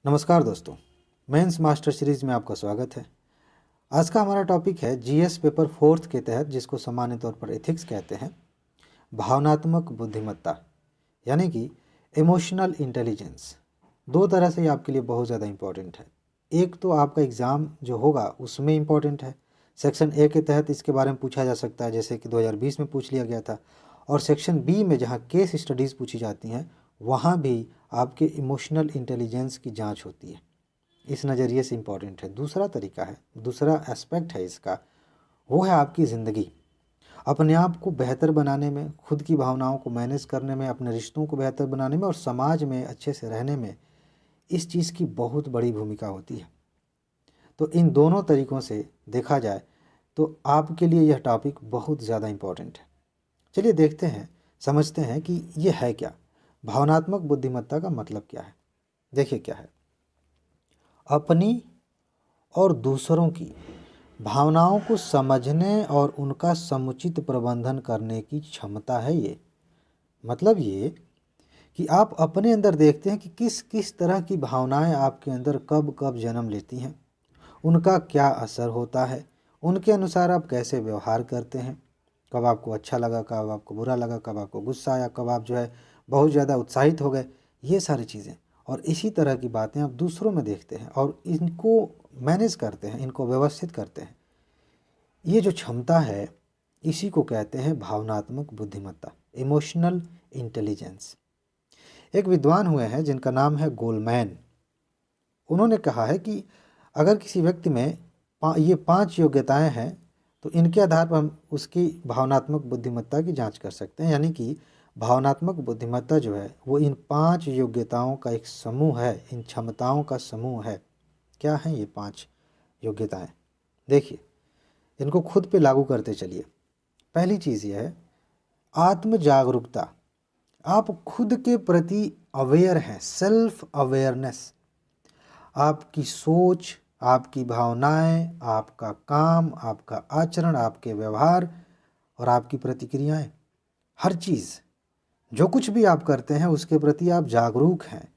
नमस्कार दोस्तों, mains master series में आपका स्वागत है। आज का हमारा टॉपिक है जीएस पेपर फोर्थ के तहत, जिसको सामान्य तौर पर एथिक्स कहते हैं, भावनात्मक बुद्धिमत्ता यानी कि इमोशनल इंटेलिजेंस। दो तरह से ये आपके लिए बहुत ज़्यादा इम्पोर्टेंट है। एक तो आपका एग्ज़ाम जो होगा उसमें इम्पोर्टेंट है। सेक्शन ए के तहत इसके बारे में पूछा जा सकता है, जैसे कि 2020 में पूछ लिया गया था। और सेक्शन बी में जहाँ केस स्टडीज़ पूछी जाती हैं, वहाँ भी आपके इमोशनल इंटेलिजेंस की जांच होती है। इस नज़रिए से इम्पॉर्टेंट है। दूसरा तरीका है, दूसरा एस्पेक्ट है इसका, वो है आपकी ज़िंदगी। अपने आप को बेहतर बनाने में, खुद की भावनाओं को मैनेज करने में, अपने रिश्तों को बेहतर बनाने में और समाज में अच्छे से रहने में इस चीज़ की बहुत बड़ी भूमिका होती है। तो इन दोनों तरीक़ों से देखा जाए तो आपके लिए यह टॉपिक बहुत ज़्यादा इम्पॉर्टेंट है। चलिए देखते हैं, समझते हैं कि ये है क्या, भावनात्मक बुद्धिमत्ता का मतलब क्या है। देखिए क्या है, अपनी और दूसरों की भावनाओं को समझने और उनका समुचित प्रबंधन करने की क्षमता है ये। मतलब ये कि आप अपने अंदर देखते हैं कि किस किस तरह की भावनाएं आपके अंदर कब कब जन्म लेती हैं, उनका क्या असर होता है, उनके अनुसार आप कैसे व्यवहार करते हैं। कब आपको अच्छा लगा, कब आपको बुरा लगा, कब आपको गुस्सा आया, कब आप जो है बहुत ज़्यादा उत्साहित हो गए, ये सारी चीज़ें। और इसी तरह की बातें आप दूसरों में देखते हैं और इनको मैनेज करते हैं, इनको व्यवस्थित करते हैं। ये जो क्षमता है, इसी को कहते हैं भावनात्मक बुद्धिमत्ता, इमोशनल इंटेलिजेंस। एक विद्वान हुए हैं जिनका नाम है गोलमैन। उन्होंने कहा है कि अगर किसी व्यक्ति में ये 5 योग्यताएं हैं तो इनके आधार पर हम उसकी भावनात्मक बुद्धिमत्ता की जांच कर सकते हैं। यानी कि भावनात्मक बुद्धिमत्ता जो है वो इन 5 योग्यताओं का एक समूह है, इन क्षमताओं का समूह है। क्या हैं ये 5 योग्यताएं? देखिए, इनको खुद पे लागू करते चलिए। पहली चीज़ ये है आत्म जागरूकता। आप खुद के प्रति अवेयर हैं, सेल्फ अवेयरनेस। आपकी सोच, आपकी भावनाएं, आपका काम, आपका आचरण, आपके व्यवहार और आपकी प्रतिक्रियाएं, हर चीज़, जो कुछ भी आप करते हैं उसके प्रति आप जागरूक हैं।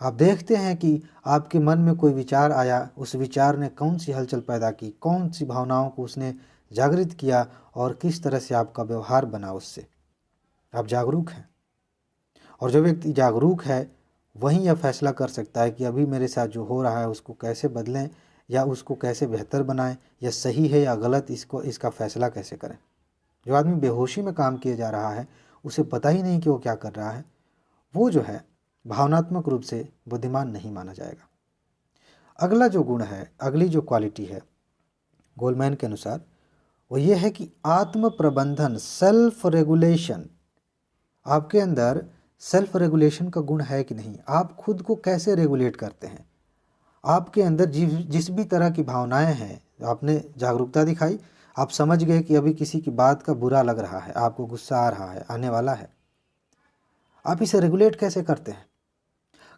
आप देखते हैं कि आपके मन में कोई विचार आया, उस विचार ने कौन सी हलचल पैदा की, कौन सी भावनाओं को उसने जागृत किया और किस तरह से आपका व्यवहार बना उससे। आप जागरूक हैं। और जो व्यक्ति जागरूक है वही यह फैसला कर सकता है कि अभी मेरे साथ जो हो रहा है उसको कैसे बदलें या उसको कैसे बेहतर बनाएं, या सही है या गलत, इसका फैसला कैसे करें। जो आदमी बेहोशी में काम किए जा रहा है, उसे पता ही नहीं कि वो क्या कर रहा है, वो जो है भावनात्मक रूप से बुद्धिमान नहीं माना जाएगा। अगला जो गुण है, अगली जो क्वालिटी है गोलमैन के अनुसार, वो ये है कि आत्म प्रबंधन, सेल्फ रेगुलेशन। आपके अंदर सेल्फ रेगुलेशन का गुण है कि नहीं, आप खुद को कैसे रेगुलेट करते हैं। आपके अंदर जिस भी तरह की भावनाएं हैं, आपने जागरूकता दिखाई, आप समझ गए कि अभी किसी की बात का बुरा लग रहा है, आपको गुस्सा आ रहा है, आने वाला है, आप इसे रेगुलेट कैसे करते हैं?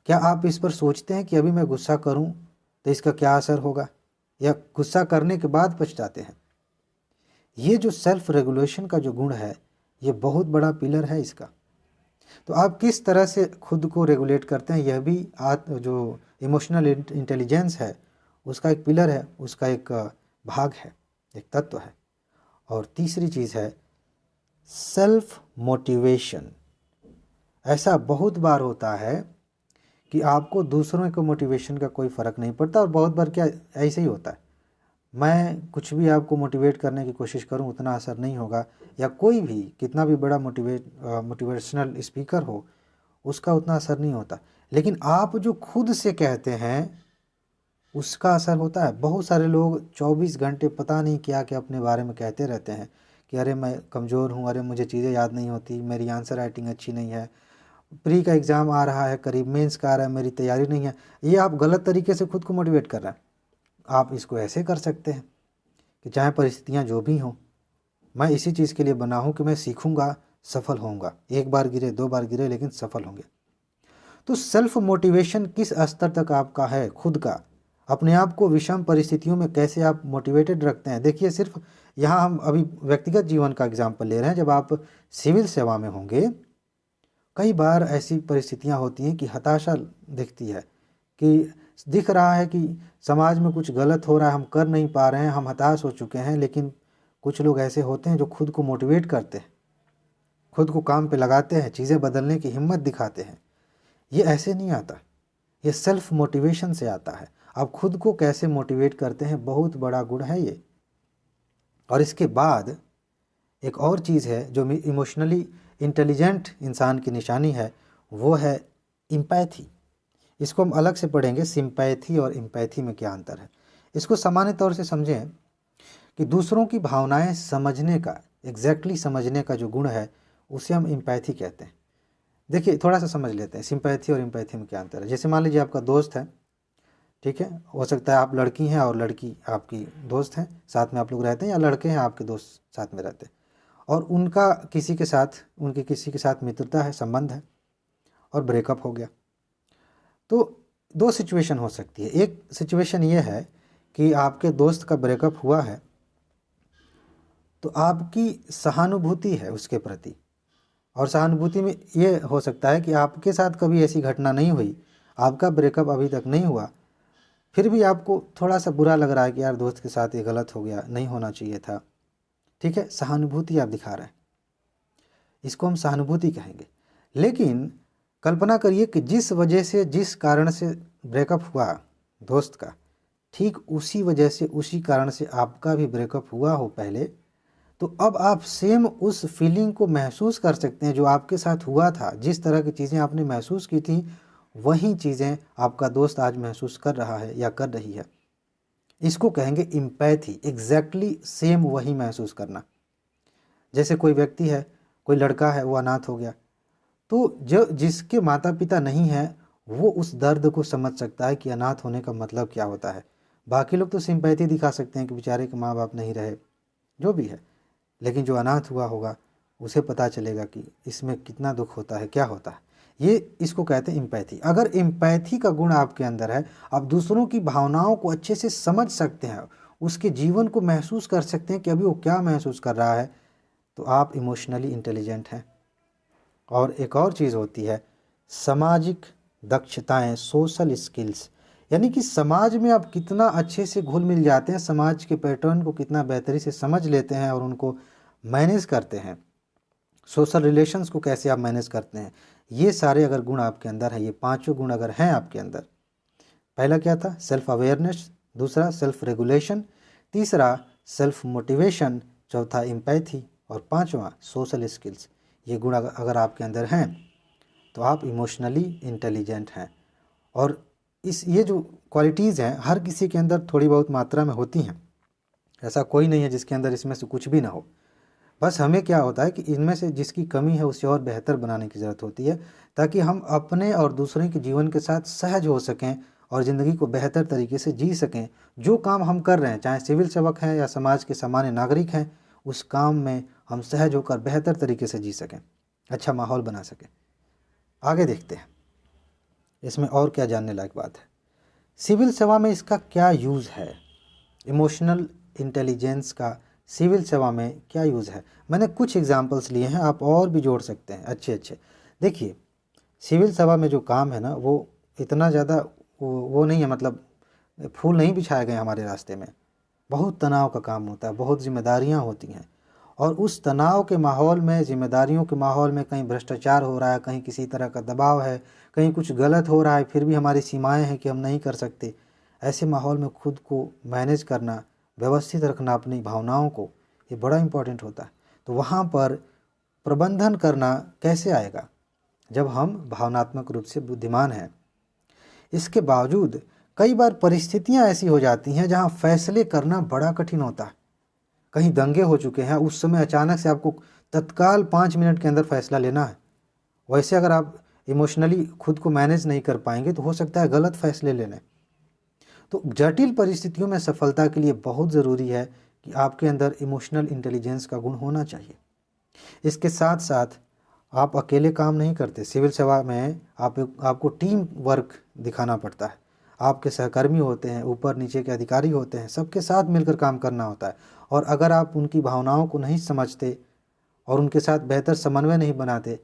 क्या आप इस पर सोचते हैं कि अभी मैं गुस्सा करूं तो इसका क्या असर होगा, या गुस्सा करने के बाद पछताते हैं? ये जो सेल्फ रेगुलेशन का जो गुण है, ये बहुत बड़ा पिलर है इसका। तो आप किस तरह से खुद को रेगुलेट करते हैं, यह भी जो इमोशनल इंटेलिजेंस है उसका एक पिलर है, उसका एक भाग है, एक तत्व है। और तीसरी चीज़ है सेल्फ मोटिवेशन। ऐसा बहुत बार होता है कि आपको दूसरों के मोटिवेशन का कोई फ़र्क नहीं पड़ता, और बहुत बार क्या ऐसे ही होता है, मैं कुछ भी आपको मोटिवेट करने की कोशिश करूं उतना असर नहीं होगा, या कोई भी कितना भी बड़ा मोटिवेशनल स्पीकर हो उसका उतना असर नहीं होता। लेकिन आप जो खुद से कहते हैं उसका असर होता है। बहुत सारे लोग 24 घंटे पता नहीं क्या क्या अपने बारे में कहते रहते हैं कि अरे मैं कमज़ोर हूँ, अरे मुझे चीज़ें याद नहीं होती, मेरी आंसर राइटिंग अच्छी नहीं है, प्री का एग्ज़ाम आ रहा है, करीब मेंस का आ रहा है, मेरी तैयारी नहीं है। ये आप गलत तरीके से खुद को मोटिवेट कर रहे हैं। आप इसको ऐसे कर सकते हैं कि चाहे परिस्थितियाँ जो भी हों, मैं इसी चीज़ के लिए बना हूँ कि मैं सीखूँगा, सफल होऊंगा। एक बार गिरे, 2 बार गिरे, लेकिन सफल होंगे। तो सेल्फ मोटिवेशन किस स्तर तक आपका है खुद का, अपने आप को विषम परिस्थितियों में कैसे आप मोटिवेटेड रखते हैं। देखिए, सिर्फ यहाँ हम अभी व्यक्तिगत जीवन का एग्जाम्पल ले रहे हैं। जब आप सिविल सेवा में होंगे, कई बार ऐसी परिस्थितियाँ होती हैं कि हताशा दिखती है कि दिख रहा है कि समाज में कुछ गलत हो रहा है, हम कर नहीं पा रहे हैं, हम हताश हो चुके हैं, लेकिन कुछ लोग ऐसे होते हैं जो खुद को मोटिवेट करते हैं, खुद को काम पे लगाते हैं, चीज़ें बदलने की हिम्मत दिखाते हैं। ये ऐसे नहीं आता, ये सेल्फ मोटिवेशन से आता है। आप खुद को कैसे मोटिवेट करते हैं, बहुत बड़ा गुण है ये। और इसके बाद एक और चीज़ है जो इमोशनली इंटेलिजेंट इंसान की निशानी है, वो है एम्पैथी। इसको हम अलग से पढ़ेंगे, सिंपैथी और एम्पैथी में क्या अंतर है। इसको सामान्य तौर से समझें कि दूसरों की भावनाएं समझने का, एग्जैक्टली समझने का जो गुण है, उसे हम एम्पैथी कहते हैं। देखिए थोड़ा सा समझ लेते हैं सिंपैथी और एम्पैथी में क्या अंतर है। जैसे मान लीजिए आपका दोस्त है, ठीक है, हो सकता है आप लड़की हैं और लड़की आपकी दोस्त हैं, साथ में आप लोग रहते हैं, या लड़के हैं आपके दोस्त साथ में रहते हैं, और उनका उनकी किसी के साथ मित्रता है, संबंध है, और ब्रेकअप हो गया। तो दो सिचुएशन हो सकती है। एक सिचुएशन ये है कि आपके दोस्त का ब्रेकअप हुआ है, तो आपकी सहानुभूति है उसके प्रति, और सहानुभूति में ये हो सकता है कि आपके साथ कभी ऐसी घटना नहीं हुई, आपका ब्रेकअप अभी तक नहीं हुआ, फिर भी आपको थोड़ा सा बुरा लग रहा है कि यार दोस्त के साथ ये गलत हो गया, नहीं होना चाहिए था। ठीक है, सहानुभूति आप दिखा रहे हैं, इसको हम सहानुभूति कहेंगे। लेकिन कल्पना करिए कि जिस वजह से, जिस कारण से ब्रेकअप हुआ दोस्त का, ठीक उसी वजह से, उसी कारण से आपका भी ब्रेकअप हुआ हो पहले, तो अब आप सेम उस फीलिंग को महसूस कर सकते हैं जो आपके साथ हुआ था। जिस तरह की चीज़ें आपने महसूस की थी, वही चीज़ें आपका दोस्त आज महसूस कर रहा है या कर रही है। इसको कहेंगे एम्पैथी, एग्जैक्टली सेम वही महसूस करना। जैसे कोई व्यक्ति है, कोई लड़का है, वो अनाथ हो गया, तो जो जिसके माता पिता नहीं है, वो उस दर्द को समझ सकता है कि अनाथ होने का मतलब क्या होता है। बाकी लोग तो सिंपैथी दिखा सकते हैं कि बेचारे के माँ बाप नहीं रहे, जो भी है, लेकिन जो अनाथ हुआ होगा उसे पता चलेगा कि इसमें कितना दुख होता है, क्या होता है। ये इसको कहते हैं एम्पैथी। अगर एम्पैथी का गुण आपके अंदर है, आप दूसरों की भावनाओं को अच्छे से समझ सकते हैं, उसके जीवन को महसूस कर सकते हैं कि अभी वो क्या महसूस कर रहा है, तो आप इमोशनली इंटेलिजेंट हैं। और एक और चीज़ होती है सामाजिक दक्षताएं, सोशल स्किल्स, यानी कि समाज में आप कितना अच्छे से घुल मिल जाते हैं, समाज के पैटर्न को कितना बेहतरी से समझ लेते हैं और उनको मैनेज करते हैं, सोशल रिलेशंस को कैसे आप मैनेज करते हैं। ये सारे अगर गुण आपके अंदर है, ये पांचों गुण अगर हैं आपके अंदर, पहला क्या था, सेल्फ अवेयरनेस, दूसरा सेल्फ रेगुलेशन, तीसरा सेल्फ मोटिवेशन, चौथा एम्पैथी, और पांचवा सोशल स्किल्स, ये गुण अगर आपके अंदर हैं तो आप इमोशनली इंटेलिजेंट हैं। और ये जो क्वालिटीज़ हैं, हर किसी के अंदर थोड़ी बहुत मात्रा में होती हैं, ऐसा कोई नहीं है जिसके अंदर इसमें से कुछ भी ना हो। बस हमें क्या होता है कि इनमें से जिसकी कमी है उसे और बेहतर बनाने की ज़रूरत होती है, ताकि हम अपने और दूसरे के जीवन के साथ सहज हो सकें और ज़िंदगी को बेहतर तरीके से जी सकें। जो काम हम कर रहे हैं, चाहे सिविल सेवक हैं या समाज के सामान्य नागरिक हैं, उस काम में हम सहज होकर बेहतर तरीके से जी सकें, अच्छा माहौल बना सकें। आगे देखते हैं इसमें और क्या जानने लायक बात है। सिविल सेवा में इसका क्या यूज़ है, इमोशनल इंटेलिजेंस का सिविल सेवा में क्या यूज़ है। मैंने कुछ एग्जांपल्स लिए हैं, आप और भी जोड़ सकते हैं अच्छे अच्छे। देखिए सिविल सेवा में जो काम है ना, वो इतना ज़्यादा वो नहीं है, मतलब फूल नहीं बिछाए गए हमारे रास्ते में। बहुत तनाव का काम होता है, बहुत जिम्मेदारियां होती हैं, और उस तनाव के माहौल में, जिम्मेदारियों के माहौल में, कहीं भ्रष्टाचार हो रहा है, कहीं किसी तरह का दबाव है, कहीं कुछ गलत हो रहा है, फिर भी हमारी सीमाएं हैं कि हम नहीं कर सकते। ऐसे माहौल में खुद को मैनेज करना, व्यवस्थित रखना अपनी भावनाओं को, ये बड़ा इम्पोर्टेंट होता है। तो वहाँ पर प्रबंधन करना कैसे आएगा जब हम भावनात्मक रूप से बुद्धिमान हैं। इसके बावजूद कई बार परिस्थितियां ऐसी हो जाती हैं जहां फैसले करना बड़ा कठिन होता है। कहीं दंगे हो चुके हैं, उस समय अचानक से आपको तत्काल 5 मिनट के अंदर फैसला लेना है। वैसे अगर आप इमोशनली खुद को मैनेज नहीं कर पाएंगे तो हो सकता है गलत फैसले लेने। तो जटिल परिस्थितियों में सफलता के लिए बहुत ज़रूरी है कि आपके अंदर इमोशनल इंटेलिजेंस का गुण होना चाहिए। इसके साथ साथ आप अकेले काम नहीं करते। सिविल सेवा में आपको टीम वर्क दिखाना पड़ता है। आपके सहकर्मी होते हैं, ऊपर नीचे के अधिकारी होते हैं, सबके साथ मिलकर काम करना होता है। और अगर आप उनकी भावनाओं को नहीं समझते और उनके साथ बेहतर समन्वय नहीं बनाते,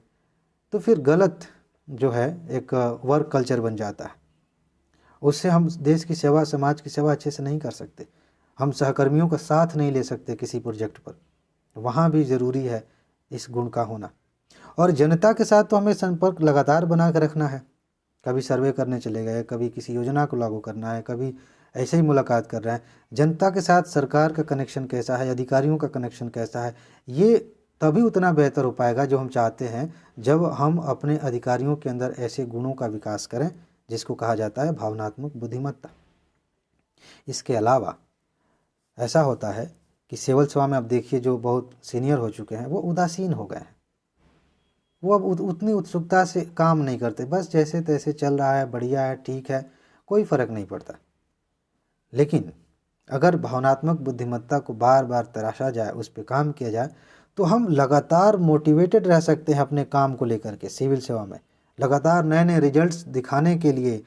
तो फिर गलत जो है एक वर्क कल्चर बन जाता है। उससे हम देश की सेवा, समाज की सेवा अच्छे से नहीं कर सकते। हम सहकर्मियों का साथ नहीं ले सकते किसी प्रोजेक्ट पर, वहाँ भी ज़रूरी है इस गुण का होना। और जनता के साथ तो हमें संपर्क लगातार बना कर रखना है। कभी सर्वे करने चले गए, कभी किसी योजना को लागू करना है, कभी ऐसे ही मुलाकात कर रहे हैं। जनता के साथ सरकार का कनेक्शन कैसा है, अधिकारियों का कनेक्शन कैसा है, ये तभी उतना बेहतर हो पाएगा जो हम चाहते हैं, जब हम अपने अधिकारियों के अंदर ऐसे गुणों का विकास करें जिसको कहा जाता है भावनात्मक बुद्धिमत्ता। इसके अलावा ऐसा होता है कि सिविल सेवा में अब देखिए जो बहुत सीनियर हो चुके हैं वो उदासीन हो गए हैं। वो अब उतनी उत्सुकता से काम नहीं करते, बस जैसे तैसे चल रहा है, बढ़िया है, ठीक है, कोई फ़र्क नहीं पड़ता। लेकिन अगर भावनात्मक बुद्धिमत्ता को बार बार तराशा जाए, उस पर काम किया जाए, तो हम लगातार मोटिवेटेड रह सकते हैं अपने काम को लेकर के। सिविल सेवा में लगातार नए नए रिजल्ट्स दिखाने के लिए,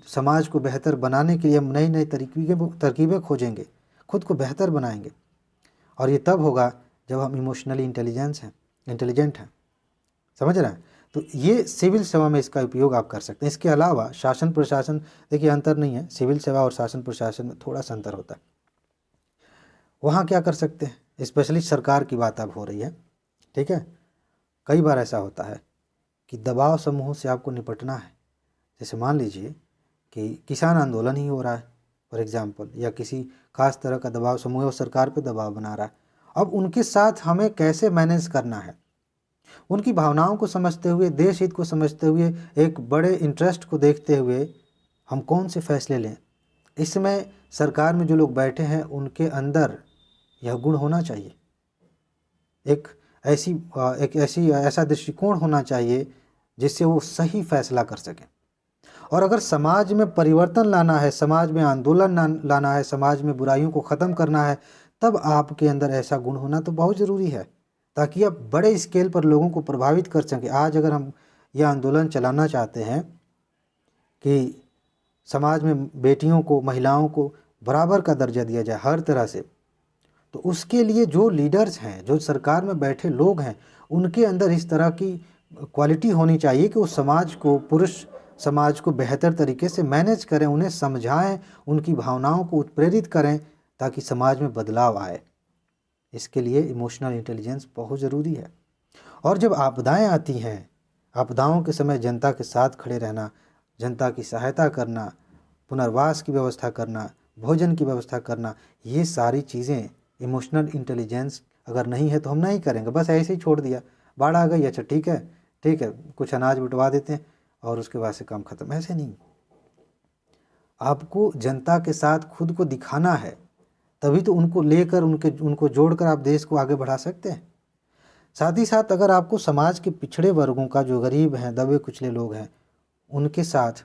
समाज को बेहतर बनाने के लिए हम नई नई तरकीबें खोजेंगे, खुद को बेहतर बनाएंगे। और ये तब होगा जब हम इमोशनली इंटेलिजेंट हैं। समझ रहे हैं? तो ये सिविल सेवा में इसका उपयोग आप कर सकते हैं। इसके अलावा शासन प्रशासन, देखिए अंतर नहीं है, सिविल सेवा और शासन प्रशासन में थोड़ा सा अंतर होता है। वहाँ क्या कर सकते हैं, स्पेशली सरकार की बात अब हो रही है, ठीक है। कई बार ऐसा होता है कि दबाव समूहों से आपको निपटना है। जैसे मान लीजिए कि किसान आंदोलन ही हो रहा है फॉर एग्जाम्पल, या किसी खास तरह का दबाव समूह है और सरकार पे दबाव बना रहा है। अब उनके साथ हमें कैसे मैनेज करना है, उनकी भावनाओं को समझते हुए, देश हित को समझते हुए, एक बड़े इंटरेस्ट को देखते हुए हम कौन से फैसले लें। इस समय सरकार में जो लोग बैठे हैं उनके अंदर यह गुण होना चाहिए। एक ऐसा दृष्टिकोण होना चाहिए जिससे वो सही फैसला कर सकें। और अगर समाज में परिवर्तन लाना है, समाज में आंदोलन लाना है, समाज में बुराइयों को ख़त्म करना है, तब आपके अंदर ऐसा गुण होना तो बहुत ज़रूरी है, ताकि आप बड़े स्केल पर लोगों को प्रभावित कर सकें। आज अगर हम यह आंदोलन चलाना चाहते हैं कि समाज में बेटियों को, महिलाओं को बराबर का दर्जा दिया जाए हर तरह से, तो उसके लिए जो लीडर्स हैं, जो सरकार में बैठे लोग हैं, उनके अंदर इस तरह की क्वालिटी होनी चाहिए कि वो समाज को, पुरुष समाज को बेहतर तरीके से मैनेज करें, उन्हें समझाएं, उनकी भावनाओं को उत्प्रेरित करें, ताकि समाज में बदलाव आए। इसके लिए इमोशनल इंटेलिजेंस बहुत ज़रूरी है। और जब आपदाएं आती हैं, आपदाओं के समय जनता के साथ खड़े रहना, जनता की सहायता करना, पुनर्वास की व्यवस्था करना, भोजन की व्यवस्था करना, ये सारी चीज़ें इमोशनल इंटेलिजेंस अगर नहीं है तो हम नहीं करेंगे। बस ऐसे ही छोड़ दिया, बाढ़ आ गई, अच्छा ठीक है कुछ अनाज बंटवा देते हैं और उसके बाद से काम खत्म। ऐसे नहीं, आपको जनता के साथ खुद को दिखाना है, तभी तो उनको लेकर, उनको जोड़कर आप देश को आगे बढ़ा सकते हैं। साथ ही साथ अगर आपको समाज के पिछड़े वर्गों का, जो गरीब हैं, दबे कुचले लोग हैं, उनके साथ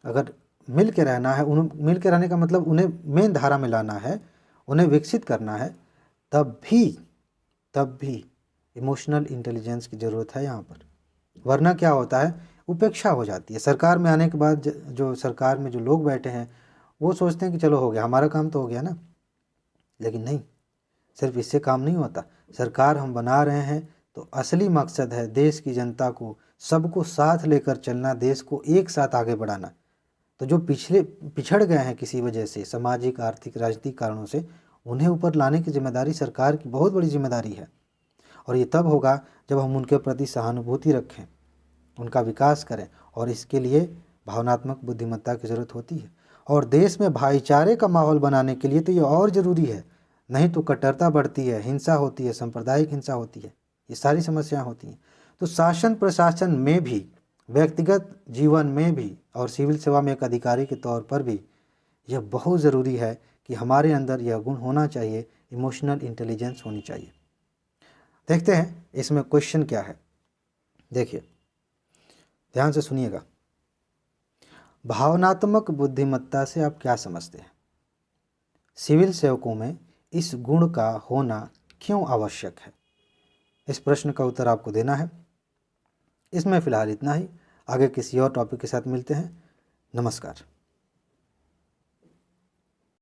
अगर मिल के रहना है, मिल के रहने का मतलब उन्हें मेन धारा में लाना है, उन्हें विकसित करना है, तब भी इमोशनल इंटेलिजेंस की ज़रूरत है यहाँ पर। वरना क्या होता है, उपेक्षा हो जाती है। सरकार में आने के बाद जो सरकार में जो लोग बैठे हैं वो सोचते हैं कि चलो हो गया, हमारा काम तो हो गया ना। लेकिन नहीं, सिर्फ इससे काम नहीं होता। सरकार हम बना रहे हैं तो असली मकसद है देश की जनता को, सबको साथ लेकर चलना, देश को एक साथ आगे बढ़ाना। तो जो पिछड़ गए हैं किसी वजह से, सामाजिक, आर्थिक, राजनीतिक कारणों से, उन्हें ऊपर लाने की जिम्मेदारी सरकार की बहुत बड़ी जिम्मेदारी है। और ये तब होगा जब हम उनके प्रति सहानुभूति रखें, उनका विकास करें, और इसके लिए भावनात्मक बुद्धिमत्ता की ज़रूरत होती है। और देश में भाईचारे का माहौल बनाने के लिए तो ये और ज़रूरी है, नहीं तो कट्टरता बढ़ती है, हिंसा होती है, सांप्रदायिक हिंसा होती है, ये सारी समस्याएं होती हैं। तो शासन प्रशासन में भी, व्यक्तिगत जीवन में भी, और सिविल सेवा में एक अधिकारी के तौर पर भी यह बहुत ज़रूरी है कि हमारे अंदर यह गुण होना चाहिए, इमोशनल इंटेलिजेंस होनी चाहिए। देखते हैं इसमें क्वेश्चन क्या है, देखिए ध्यान से सुनिएगा। भावनात्मक बुद्धिमत्ता से आप क्या समझते हैं? सिविल सेवकों में इस गुण का होना क्यों आवश्यक है? इस प्रश्न का उत्तर आपको देना है। इसमें फ़िलहाल इतना ही, आगे किसी और टॉपिक के साथ मिलते हैं। नमस्कार।